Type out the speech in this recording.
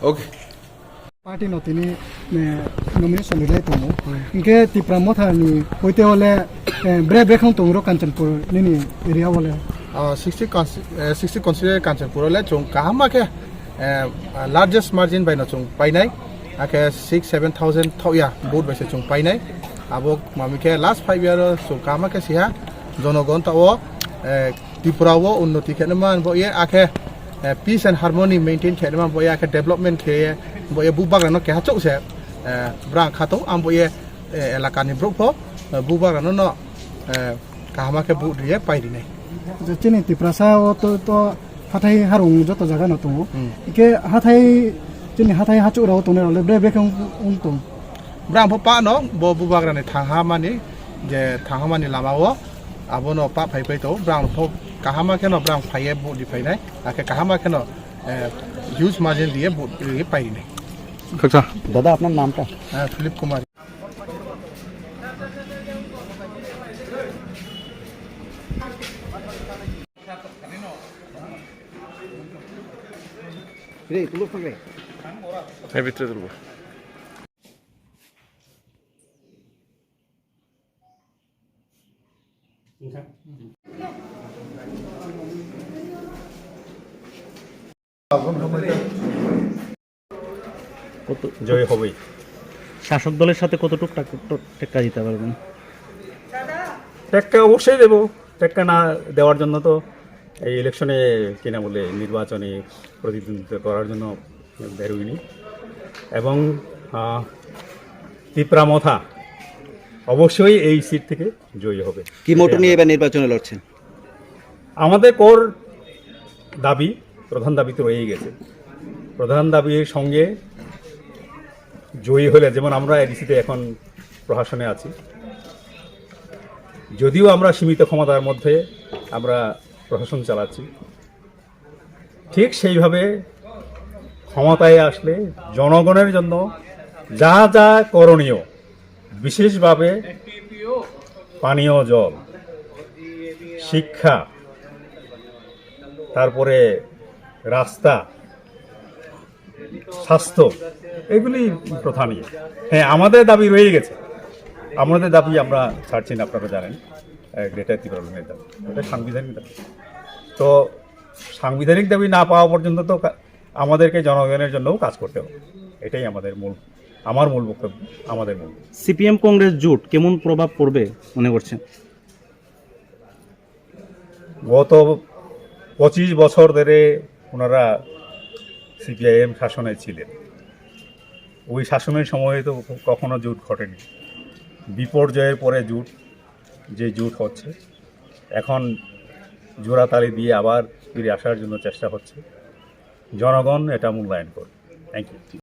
Okay party Ntini nomination लिलाय दङ इनके तिप्रा मथानि होइते हले ब्रे ब्रेखं दङ कांचनपुर निनि एरिया हले 60 consider Kanchanpur le chung kahama ke largest margin by no chung painai ake 6-7,000 thoya boat by se chung painai abo mami ke last 5 year so kahama ke siha jonogon ta o Tipra wo unnoti ke man bo ye ake peace and harmony maintain ke man bo ye ake development ke bo ye bubag no ke ha chok se brang khato am bo ye elaka ni brok pho bubag no kahama ke bu ye pai dinai जेने तिप्रासा तो हाथाय हारुं जत जागा न दङ इके हाथाय जेने हाथाय हाचुराव तने ले ब्रे ब्रेखं उन दङ ब्रां पो पा no bo bubagra ni thanghamani je thanghamani lamao abono pa phai phai to brang pho kahama ke no brang phaiye bu di phai nai ake kahama ke no huge margin দিয়ে bu দিয়ে পাই নাই अच्छा দাদা আপনার নামটা Phillip Kumar রে তুলো ফাঁকরে হ্যাঁ ভিতরে তুলবো কত জয় হবেই। শাসক দলের সাথে কতটুকু টেক্কা দিতে পারবেন? টেক্কা অবশ্যই দেবো। টেক্কা না দেওয়ার জন্য তো এই ইলেকশনে কিনা বলে নির্বাচনে প্রতিদ্বন্দ্বিতা করার জন্য বেরোয়নি এবং তিপ্রা মথা অবশ্যই এই সিট থেকে জয়ী হবে। কি মোটো নিয়ে এবার নির্বাচনে লড়ছেন? আমাদের কোর দাবি, প্রধান দাবি তো রয়েই গেছে। প্রধান দাবির সঙ্গে জয়ী হলে, যেমন আমরা এডিসিতে এখন প্রশাসনে আছি, যদিও আমরা সীমিত ক্ষমতার মধ্যে আমরা প্রশাসন চালাচ্ছি, ঠিক সেইভাবে ক্ষমতায় আসলে জনগণের জন্য যা যা করণীয়, বিশেষভাবে পানীয় জল, শিক্ষা, তারপরে রাস্তা, স্বাস্থ্য, এগুলি প্রধানই। হ্যাঁ, আমাদের দাবি রয়ে গেছে। আমাদের দাবি আমরা ছাড়ছি না, আপনারা জানেন, গ্রেটার ত্রিপুরার দাবি, এটা সাংবিধানিক দাবি। তো সাংবিধানিক দাবি না পাওয়া পর্যন্ত তো আমাদেরকে জনগণের জন্যও কাজ করতে হবে। এটাই আমার মূল বক্তব্য, আমাদের মূল। সিপিএম কংগ্রেস জোট কেমন প্রভাব পড়বে মনে করছেন? গত 25 বছর ধরে ওনারা সিপিআইএম শাসনে ছিলেন। ওই শাসনের সময়ে তো কখনো জোট ঘটেনি। বিপর্যয়ের পরে যে জোট হচ্ছে, এখন জোড়াতালি দিয়ে আবার ফিরে আসার জন্য চেষ্টা হচ্ছে। জনগণ এটা মূল্যায়ন করবে। Thank you.